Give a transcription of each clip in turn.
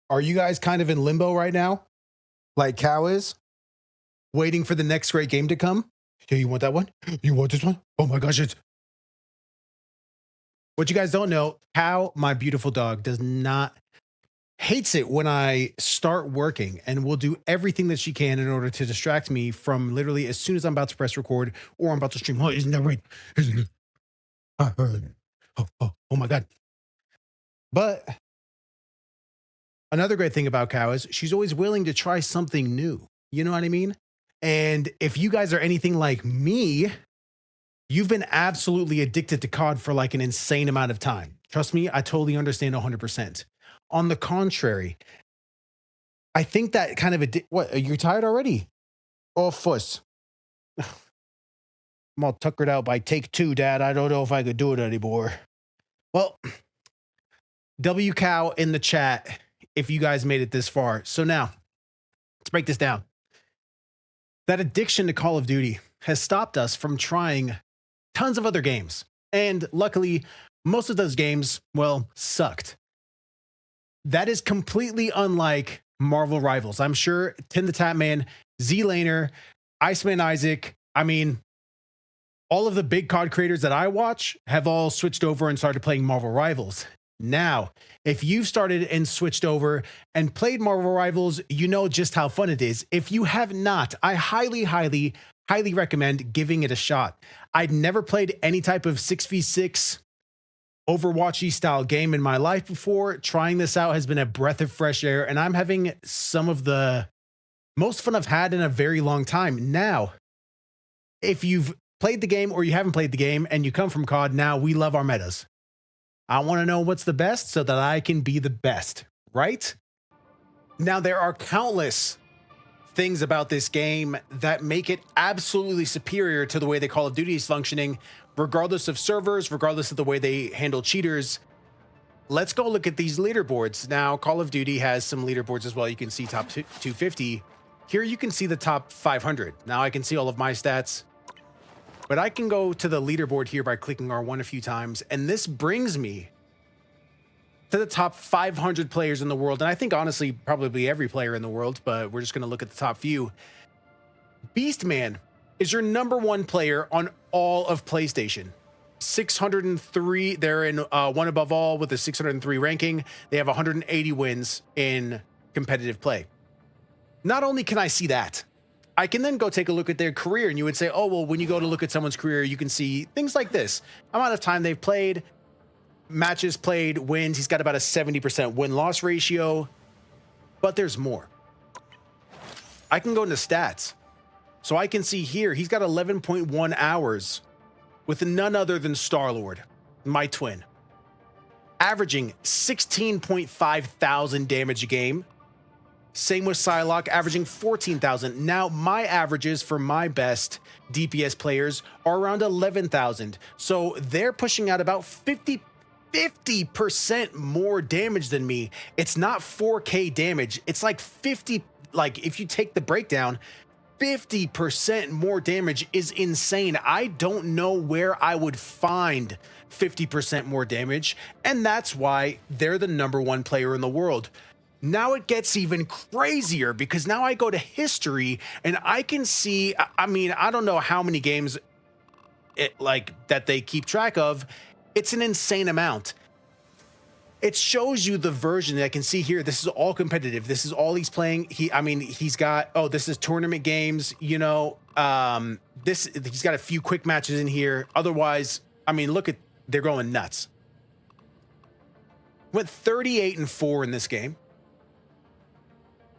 Are you guys kind of in limbo right now? Like Cow is? Waiting for the next great game to come? Yeah, you want that one? You want this one? Oh my gosh, it's what you guys don't know. Cow, my beautiful dog, does not hates it when I start working and will do everything that she can in order to distract me from literally as soon as I'm about to press record or I'm about to stream. Oh, isn't that right? Isn't it? Oh my God. But another great thing about Cow is she's always willing to try something new. You know what I mean? And if you guys are anything like me, you've been absolutely addicted to COD for like an insane amount of time. Trust me, I totally understand 100%. On the contrary, I think that kind of what, are you tired already? Oh, fuss. I'm all tuckered out by take two, Dad. I don't know if I could do it anymore. Well, W Cow in the chat if you guys made it this far. So now, let's break this down. That addiction to Call of Duty has stopped us from trying tons of other games. And luckily, most of those games, well, sucked. That is completely unlike Marvel Rivals. I'm sure Tim the Tatman, Z-Laner, Iceman Isaac, I mean, all of the big COD creators that I watch have all switched over and started playing Marvel Rivals. Now, if you've started and switched over and played Marvel Rivals, you know just how fun it is. If you have not, I highly recommend giving it a shot. I'd never played any type of 6v6 Overwatchy style game in my life before. Trying this out has been a breath of fresh air, and I'm having some of the most fun I've had in a very long time. Now, if you've played the game or you haven't played the game and you come from COD, now we love our metas. I want to know what's the best so that I can be the best, right? Now, there are countless things about this game that make it absolutely superior to the way that Call of Duty is functioning, regardless of servers, regardless of the way they handle cheaters. Let's go look at these leaderboards. Now, Call of Duty has some leaderboards as well. You can see top 250. Here you can see the top 500. Now I can see all of my stats, but I can go to the leaderboard here by clicking R1 a few times, and this brings me to the top 500 players in the world. And I think honestly, probably every player in the world, but we're just going to look at the top few. Beastman is your #1 player on all of PlayStation. 603. They're in one above all with a 603 ranking. They have 180 wins in competitive play. Not only can I see that, I can then go take a look at their career, and you would say, oh, well, when you go to look at someone's career, you can see things like this: amount of time they've played, matches played, wins. He's got about a 70% win-loss ratio, but there's more. I can go into stats. So I can see here, he's got 11.1 hours with none other than Star-Lord, my twin, averaging 16.5 thousand damage a game. Same with Psylocke, averaging 14,000. Now, my averages for my best DPS players are around 11,000. So they're pushing out about 50% more damage than me. It's not 4K damage. It's like 50, like if you take the breakdown, 50% more damage is insane. I don't know where I would find 50% more damage, and that's why they're the #1 player in the world. Now it gets even crazier because now I go to history and I can see, I mean, I don't know how many games that they keep track of. It's an insane amount. It shows you the version that I can see here. This is all competitive. This is all he's playing. He's got, oh, this is tournament games, you know, he's got a few quick matches in here. Otherwise, I mean, look at, they're going nuts. Went 38-4 in this game.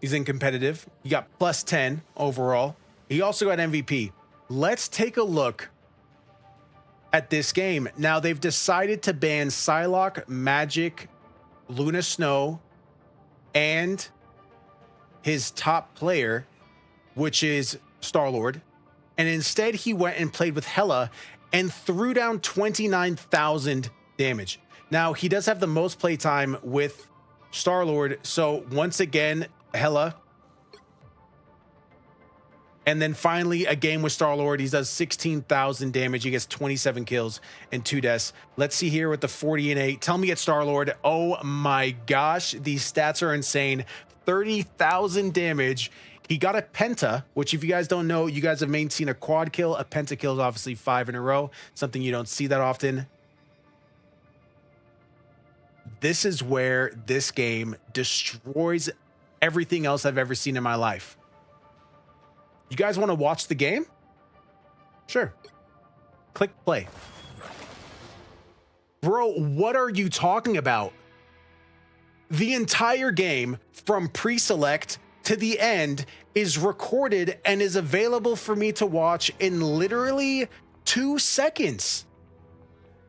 He's in competitive. He got +10 overall. He also got MVP. Let's take a look at this game. Now, they've decided to ban Psylocke, Magic, Luna Snow, and his top player, which is Star-Lord. And instead, he went and played with Hela and threw down 29,000 damage. Now, he does have the most playtime with Star-Lord. So once again, Hela And then finally, a game with Star-Lord. He does 16,000 damage. He gets 27 kills and 2 deaths. Let's see here with the 40 and 8. Tell me it's Star-Lord. Oh my gosh, these stats are insane. 30,000 damage. He got a penta, which if you guys don't know, you guys have mainly seen a quad kill. A penta kill is obviously 5 in a row, something you don't see that often. This is where this game destroys everything else I've ever seen in my life. You guys want to watch the game? Sure. Click play. Bro, what are you talking about? The entire game from pre-select to the end is recorded and is available for me to watch in literally 2 seconds.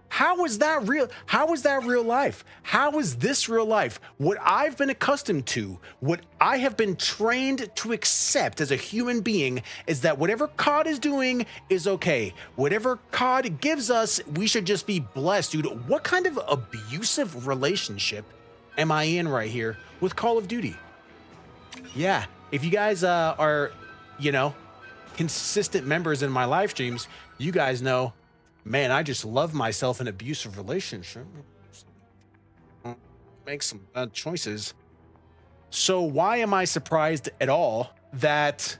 How is that real? How is that real life? How is this real life? What I've been accustomed to, what I have been trained to accept as a human being is that whatever COD is doing is okay. Whatever COD gives us, we should just be blessed. Dude, what kind of abusive relationship am I in right here with Call of Duty? Yeah, if you guys are, you know, consistent members in my live streams, you guys know, man, I just love myself in an abusive relationship. Make some bad choices. So why am I surprised at all that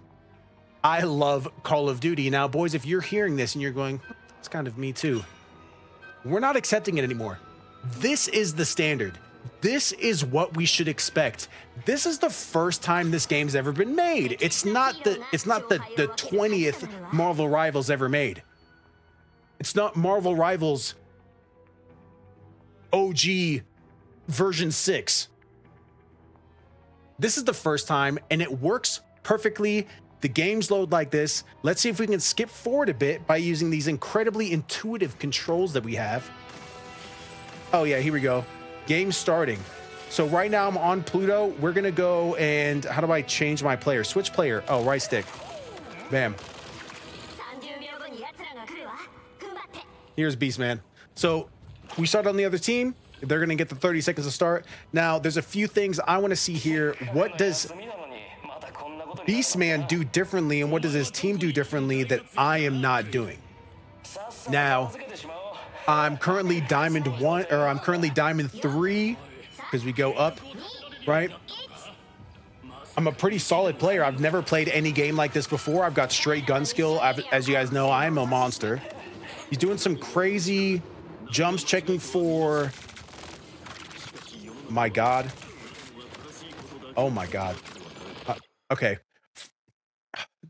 I love Call of Duty? Now, boys, if you're hearing this and you're going, it's kind of me too. We're not accepting it anymore. This is the standard. This is what we should expect. This is the first time this game's ever been made. It's not the 20th Marvel Rivals ever made. It's not Marvel Rivals OG version 6. This is the first time, and it works perfectly. The games load like this. Let's see if we can skip forward a bit by using these incredibly intuitive controls that we have. Oh yeah, here we go. Game starting. So right now I'm on Pluto. We're gonna go and how do I change my player? Switch player. Oh, right stick. Bam. Here's Beastman. So we start on the other team. They're going to get the 30 seconds to start. Now, there's a few things I want to see here. What does Beastman do differently, and what does his team do differently that I am not doing? Now, I'm currently Diamond 1, or I'm currently Diamond 3, because we go up, right? I'm a pretty solid player. I've never played any game like this before. I've got straight gun skill. As you guys know, I'm a monster. He's doing some crazy jumps, checking for... My God. Oh, my God. Okay.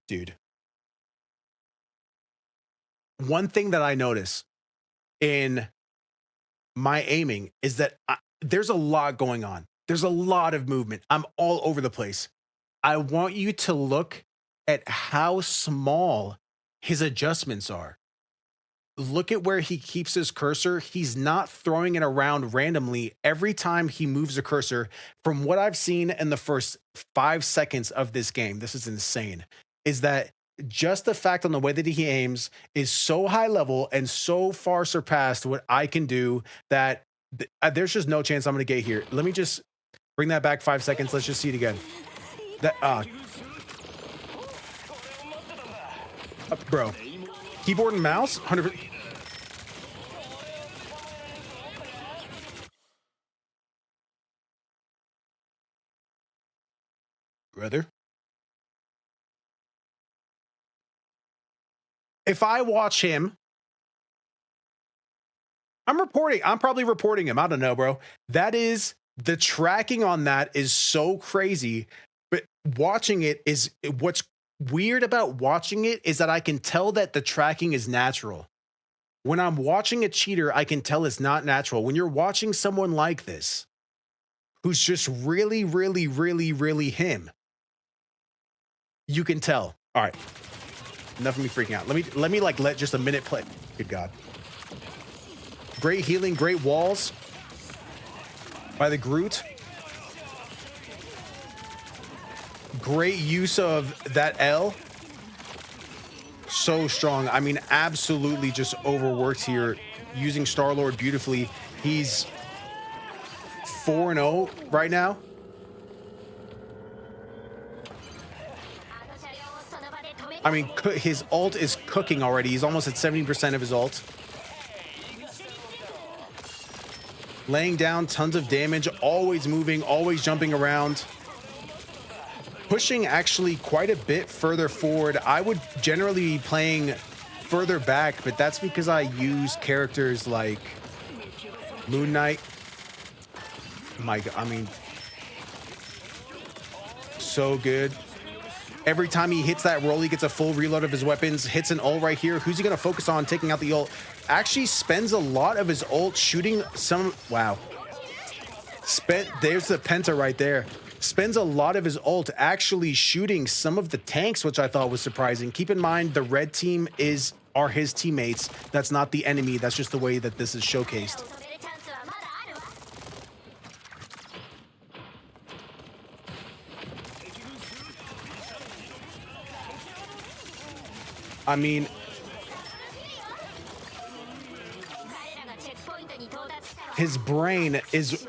Dude. One thing that I notice in my aiming is that there's a lot going on. There's a lot of movement. I'm all over the place. I want you to look at how small his adjustments are. Look at where he keeps his cursor. He's not throwing it around randomly every time he moves a cursor. From what I've seen in the first 5 seconds of this game, this is insane, is that just the fact on the way that he aims is so high level and so far surpassed what I can do that there's just no chance I'm going to get here. Let me just bring that back 5 seconds. Let's just see it again. Bro. Keyboard and mouse, 100%. Brother. If I watch him, I'm probably reporting him. I don't know, bro. That is, the tracking on that is so crazy. But watching it is, what's weird about watching it is that I can tell that the tracking is natural. When I'm watching a cheater, I can tell it's not natural. When you're watching someone like this, who's just really, really, really, really him, you can tell. All right, enough of me freaking out. Let me let just a minute play. Good God. Great healing, great walls by the Groot. Great use of that L. So strong. I mean, absolutely just overworked here, using Star-Lord beautifully. He's 4-0 right now. I mean, his ult is cooking already. He's almost at 70% of his ult. Laying down tons of damage, always moving, always jumping around. Pushing actually quite a bit further forward. I would generally be playing further back, but that's because I use characters like Moon Knight. I mean, so good. Every time he hits that roll, he gets a full reload of his weapons, hits an ult right here. Who's he going to focus on taking out the ult? Actually spends a lot of his ult shooting some... Wow. There's the penta right there. Spends a lot of his ult actually shooting some of the tanks, which I thought was surprising. Keep in mind, the red team are his teammates. That's not the enemy. That's just the way that this is showcased. I mean, his brain is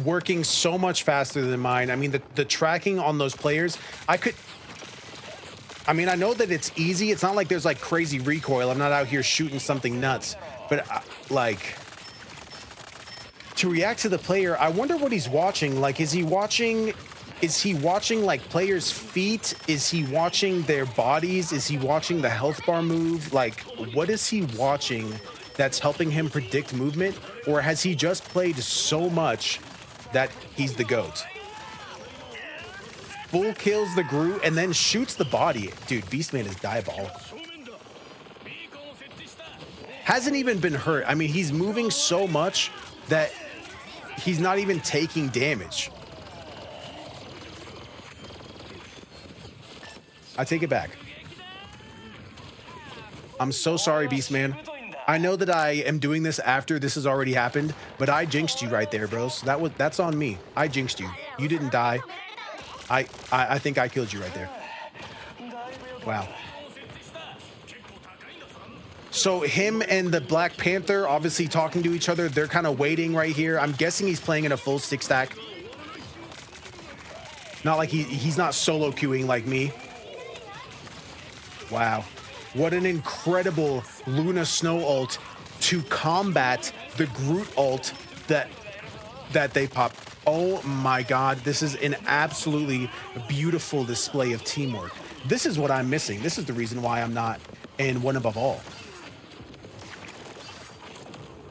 working so much faster than mine. I mean, the tracking on those players, I mean, I know that it's easy. It's not like there's like crazy recoil. I'm not out here shooting something nuts, but like to react to the player, I wonder what he's watching. Like, is he watching like players' feet? Is he watching their bodies? Is he watching the health bar move? Like, what is he watching that's helping him predict movement? Or has he just played so much that he's the GOAT? Full kills the Groot and then shoots the body. Dude, Beastman is diabolical. Hasn't even been hurt. I mean, he's moving so much that he's not even taking damage. I take it back. I'm so sorry, Beastman. I know that I am doing this after this has already happened, but I jinxed you right there, bros. That's on me. I jinxed you. You didn't die. I think I killed you right there. Wow. So him and the Black Panther obviously talking to each other. They're kind of waiting right here. I'm guessing he's playing in a full stick stack. Not like he's not solo queuing like me. Wow. What an incredible Luna Snow ult to combat the Groot ult that they popped. Oh my God, this is an absolutely beautiful display of teamwork. This is what I'm missing. This is the reason why I'm not in One Above All.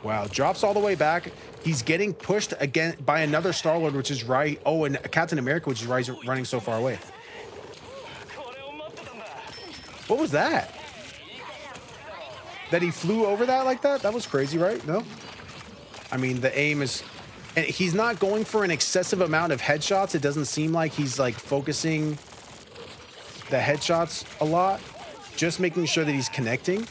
Wow, drops all the way back. He's getting pushed again by another Star-Lord, which is right. Oh, and Captain America, which is running so far away. What was that? That he flew over that like that? That was crazy, right? No? I mean, the aim is... And he's not going for an excessive amount of headshots. It doesn't seem like he's like focusing the headshots a lot. Just making sure that he's connecting.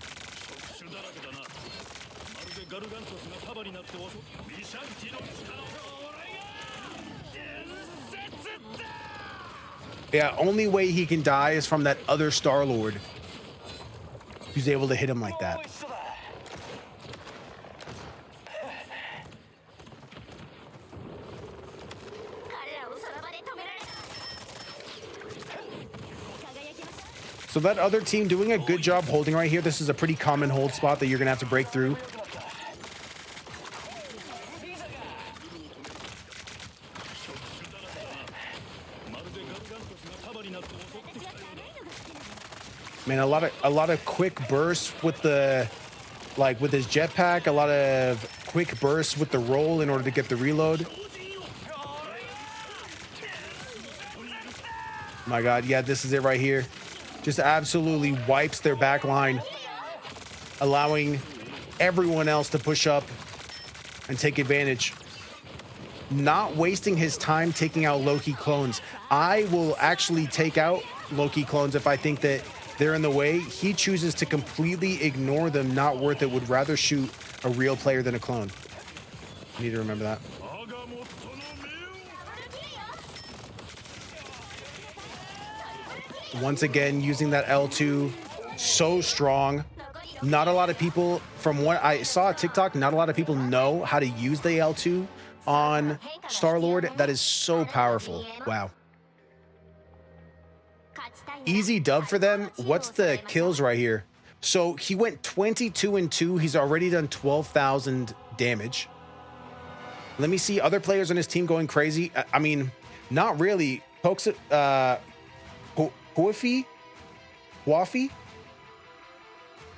Yeah, only way he can die is from that other Star-Lord who's able to hit him like that. So that other team doing a good job holding right here. This is a pretty common hold spot that you're going to have to break through. Man, a lot of quick bursts with the, like with his jetpack, a lot of quick bursts with the roll in order to get the reload. My God, yeah, this is it right here. Just absolutely wipes their back line, allowing everyone else to push up and take advantage. Not wasting his time taking out Loki clones. I will actually take out Loki clones if I think that they're in the way. He chooses to completely ignore them. Not worth it. Would rather shoot a real player than a clone. I need to remember that. Once again, using that L2, so strong. Not a lot of people, from what I saw on TikTok, not a lot of people know how to use the L2 on Star-Lord. That is so powerful. Wow. Easy dub for them. What's the kills right here? So he went 22-2. He's already done 12,000 damage. Let me see other players on his team going crazy. I mean, not really. Pokes Huafi?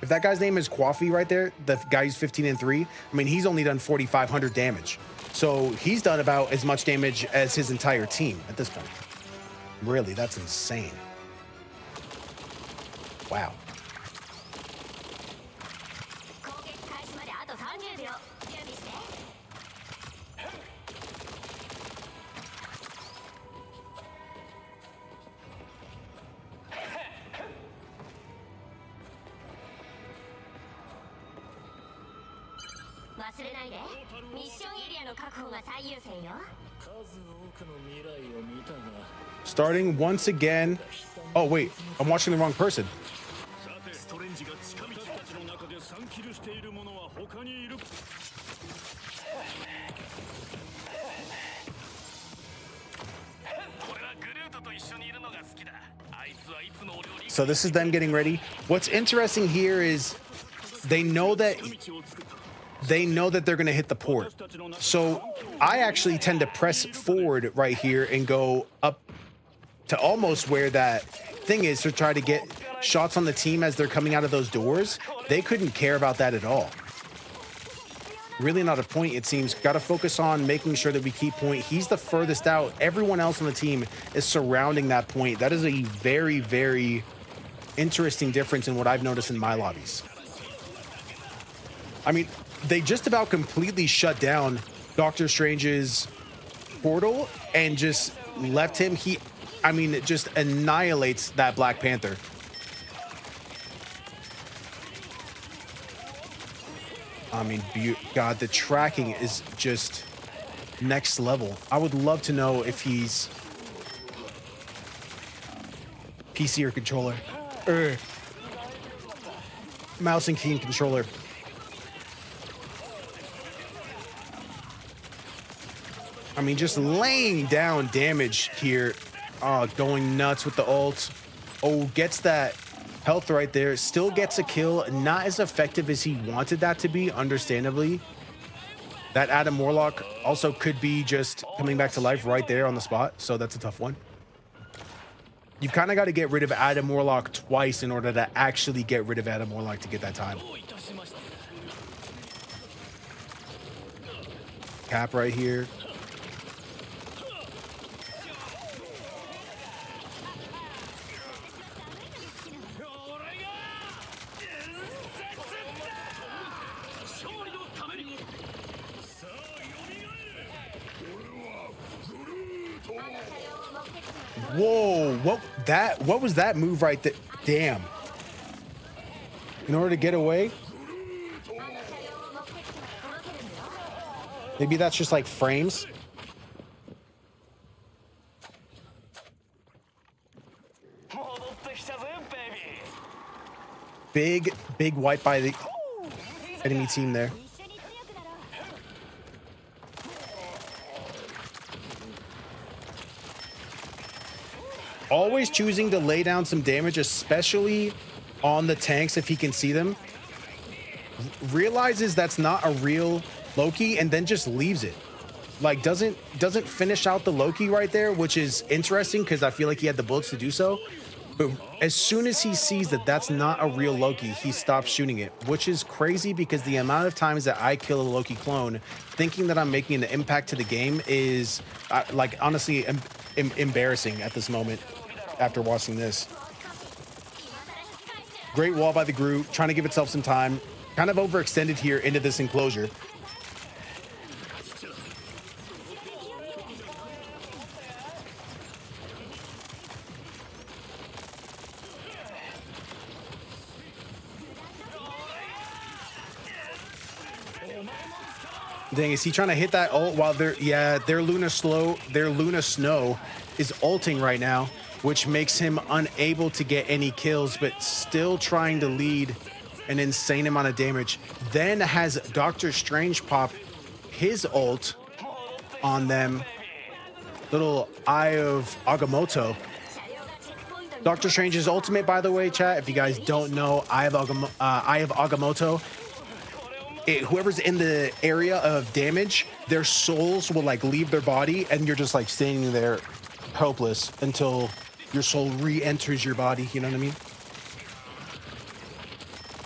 If that guy's name is Kwafi right there, the guy who's 15-3, I mean, he's only done 4,500 damage. So he's done about as much damage as his entire team at this point. Really, that's insane. Wow. Starting once again. Oh, wait, I'm watching the wrong person. So this is them getting ready. What's interesting here is they know that they're going to hit the port. So I actually tend to press forward right here and go up to almost where that thing is to try to get shots on the team as they're coming out of those doors. They couldn't care about that at all. Really not a point, it seems. Got to focus on making sure that we keep point. He's the furthest out. Everyone else on the team is surrounding that point. That is a very, very interesting difference in what I've noticed in my lobbies. I mean, they just about completely shut down Doctor Strange's portal and just left him. I mean, it just annihilates that Black Panther. I mean, God, the tracking is just next level. I would love to know if he's PC or controller. Mouse and key controller. I mean, just laying down damage here. Going nuts with the ult. Oh, gets that health right there. Still gets a kill. Not as effective as he wanted that to be, understandably. That Adam Warlock also could be just coming back to life right there on the spot. So that's a tough one. You've kind of got to get rid of Adam Warlock twice in order to actually get rid of Adam Warlock to get that time. Cap right here. Whoa, what was that move right there? Damn. In order to get away? Maybe that's just like frames. Big wipe by the enemy team there. Always choosing to lay down some damage, especially on the tanks if he can see them. Realizes that's not a real Loki and then just leaves it. Like doesn't finish out the Loki right there, which is interesting because I feel like he had the bullets to do so. But as soon as he sees that that's not a real Loki, he stops shooting it, which is crazy because the amount of times that I kill a Loki clone thinking that I'm making an impact to the game is like honestly embarrassing at this moment after watching this. Great wall by the Groot, trying to give itself some time. Kind of overextended here into this enclosure. Dang, is he trying to hit that ult while their Luna Snow is ulting right now, which makes him unable to get any kills, but still trying to lead an insane amount of damage. Then has Doctor Strange pop his ult on them. Little Eye of Agamotto. Doctor Strange's ultimate, by the way, chat, if you guys don't know, I have Agamotto. Whoever's in the area of damage, their souls will like leave their body, and you're just like standing there helpless until your soul re-enters your body. You know what I mean?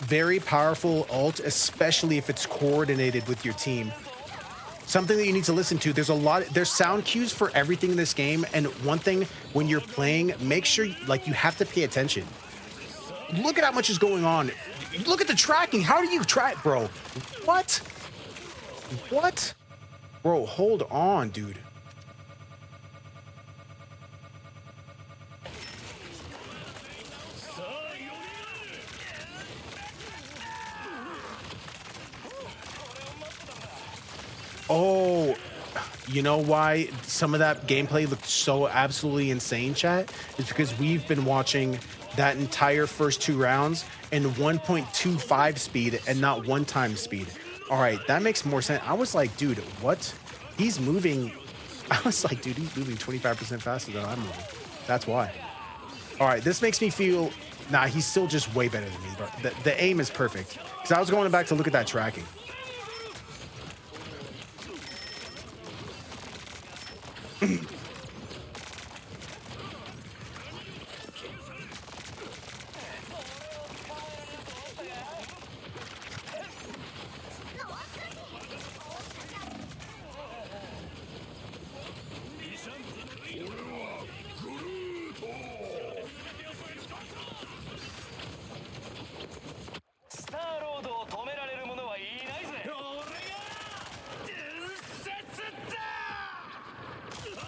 Very powerful ult, especially if it's coordinated with your team. Something that you need to listen to. There's sound cues for everything in this game, and one thing when you're playing, make sure like you have to pay attention. Look at how much is going on. Look at the tracking. How do you track, bro? What? What? Bro, hold on, dude. Oh, you know why some of that gameplay looked so absolutely insane, chat? Is because we've been watching that entire first 2 rounds in 1.25 speed and not 1 time speed. All right, that makes more sense. I was like, dude, what? He's moving. I was like, dude, he's moving 25% faster than I'm moving. That's why. All right, this makes me feel, nah, he's still just way better than me, but the aim is perfect. Because I was going back to look at that tracking.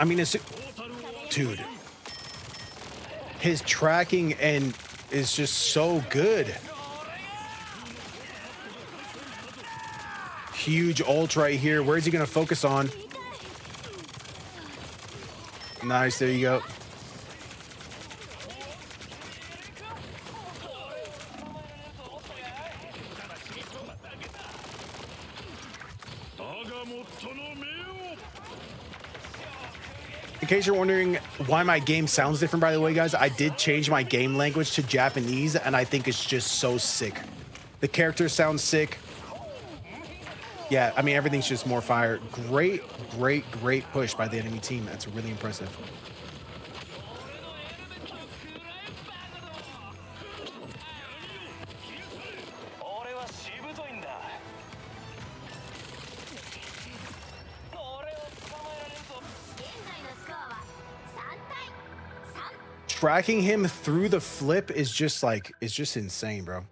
I mean, it's, dude, his tracking and is just so good. Huge ult right here. Where is he going to focus on? Nice. There you go. In case you're wondering why my game sounds different, by the way, guys, I did change my game language to Japanese, and I think it's just so sick. The characters sound sick. Yeah, I mean, everything's just more fire. Great push by the enemy team. That's really impressive. Tracking him through the flip is just like, it's just insane, bro.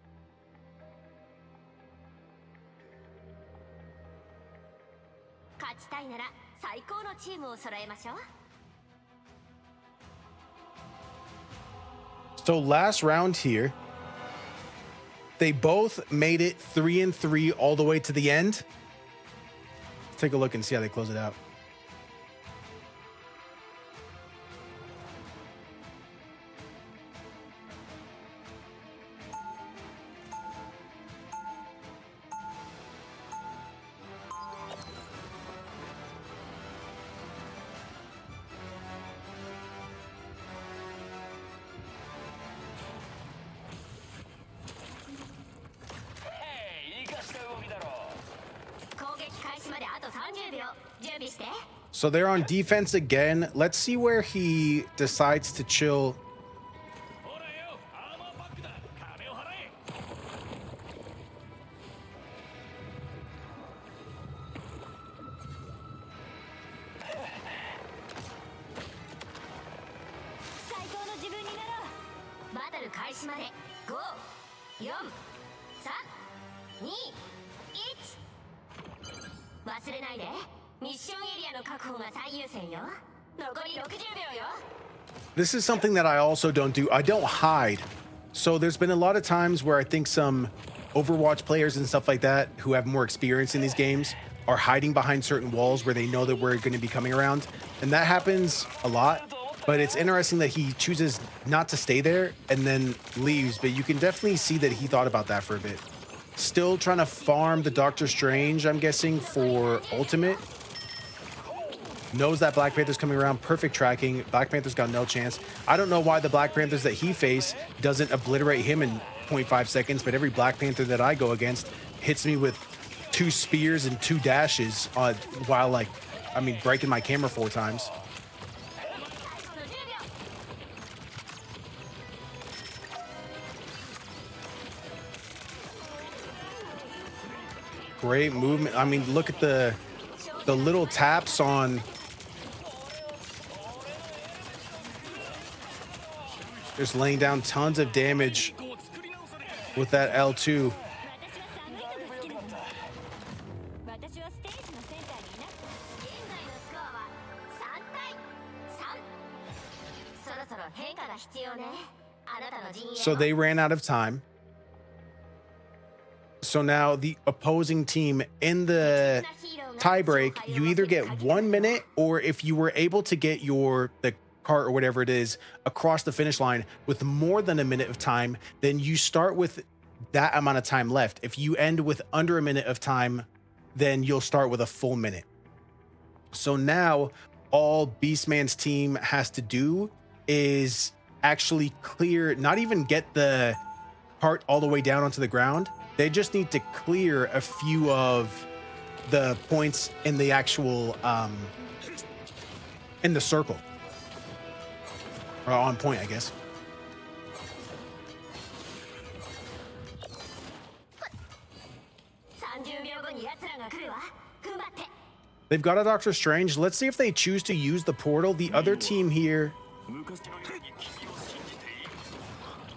So last round here, they both made it 3-3 all the way to the end. Let's take a look and see how they close it out. So they're on defense again. Let's see where he decides to chill. This is something that I also don't do. I don't hide. So there's been a lot of times where I think some Overwatch players and stuff like that who have more experience in these games are hiding behind certain walls where they know that we're going to be coming around. And that happens a lot. But it's interesting that he chooses not to stay there and then leaves. But you can definitely see that he thought about that for a bit. Still trying to farm the Doctor Strange, I'm guessing, for ultimate. knows that Black Panther's coming around, perfect tracking. Black Panther's got no chance. I don't know why the Black Panthers that he faced doesn't obliterate him in 0.5 seconds, but every Black Panther that I go against hits me with 2 spears and 2 dashes while, like, I mean, breaking my camera 4 times. Great movement. I mean, look at the little taps on. Just laying down tons of damage with that L2. So they ran out of time. So now the opposing team in the tiebreak, you either get 1 minute, or if you were able to get the cart or whatever it is across the finish line with more than a minute of time, then you start with that amount of time left. If you end with under a minute of time, then you'll start with a full minute. So now all Beastman's team has to do is actually clear, not even get the cart all the way down onto the ground. They just need to clear a few of the points in the actual in the circle, or on point, I guess. They've got a Doctor Strange. Let's see if they choose to use the portal. The other team here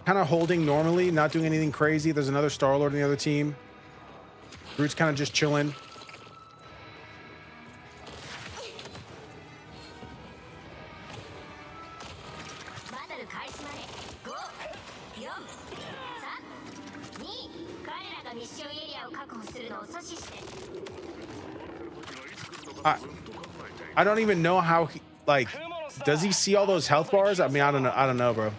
kind of holding normally, not doing anything crazy. There's another Star-Lord in the other team. Groot's kind of just chilling. I don't even know how he, like, does he see all those health bars? I mean, I don't know, bro.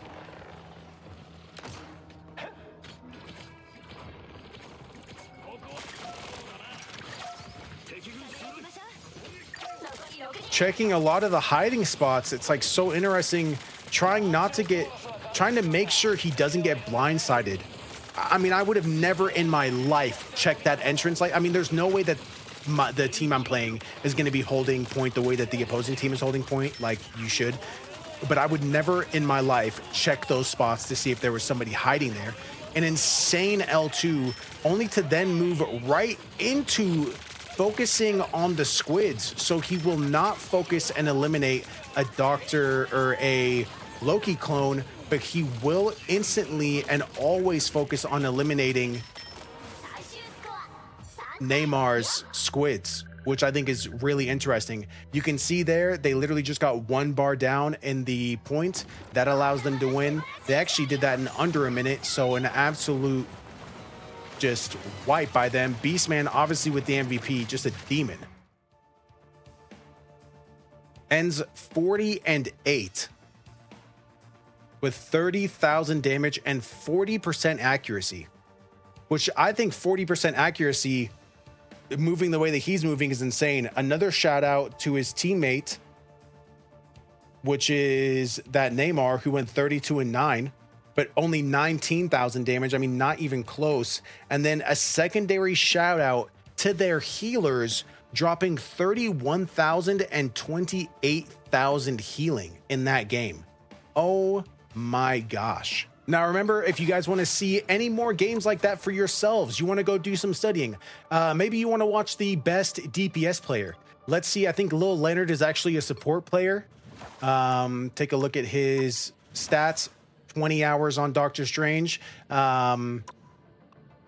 Checking a lot of the hiding spots. It's like so interesting, trying to make sure he doesn't get blindsided. I mean, I would have never in my life checked that entrance. Like, I mean, there's no way that the team I'm playing is going to be holding point the way that the opposing team is holding point, like you should. But I would never in my life check those spots to see if there was somebody hiding there. An insane L2, only to then move right into focusing on the squids. So he will not focus and eliminate a Doctor or a Loki clone, but he will instantly and always focus on eliminating Neymar's squids, which I think is really interesting. You can see there, they literally just got 1 bar down in the point. That allows them to win. They actually did that in under a minute, so an absolute just wipe by them. Beastman, obviously with the MVP, just a demon. Ends 40-8 with 30,000 damage and 40% accuracy, which I think 40% accuracy, moving the way that he's moving, is insane. Another shout out to his teammate, which is that Neymar, who went 32-9, but only 19,000 damage. I mean, not even close. And then a secondary shout out to their healers, dropping 31,000 and 28,000 healing in that game. Oh my gosh. Now, remember, if you guys want to see any more games like that for yourselves, you want to go do some studying. Maybe you want to watch the best DPS player. Let's see. I think Lil Leonard is actually a support player. Take a look at his stats. 20 hours on Doctor Strange.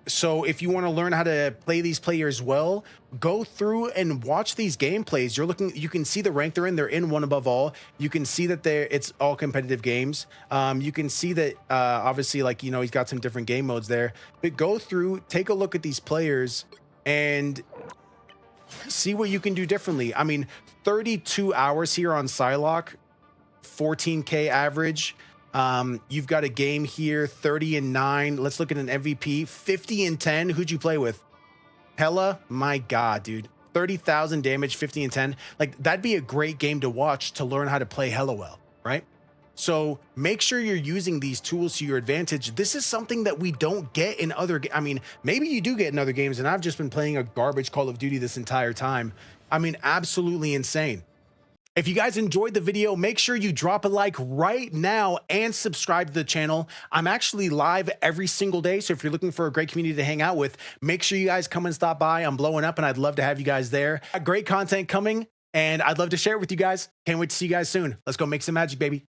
So if you want to learn how to play these players well, go through and watch these gameplays. You can see the rank they're in. They're in one above all. You can see that it's all competitive games. You can see that obviously, like, you know, he's got some different game modes there. But go through, take a look at these players and see what you can do differently. I mean, 32 hours here on Psylocke, 14K average. You've got a game here, 30-9. Let's look at an MVP, 50-10. Who'd you play with? Hella? My God, dude. 30,000 damage, 50 and 10. Like, that'd be a great game to watch to learn how to play hella well, right? So make sure you're using these tools to your advantage. This is something that we don't get in other, I mean, maybe you do get in other games, and I've just been playing a garbage Call of Duty this entire time. I mean, absolutely insane. If you guys enjoyed the video, make sure you drop a like right now and subscribe to the channel. I'm actually live every single day, so if you're looking for a great community to hang out with, make sure you guys come and stop by. I'm blowing up, and I'd love to have you guys there. Great content coming, and I'd love to share it with you guys. Can't wait to see you guys soon. Let's go make some magic, baby.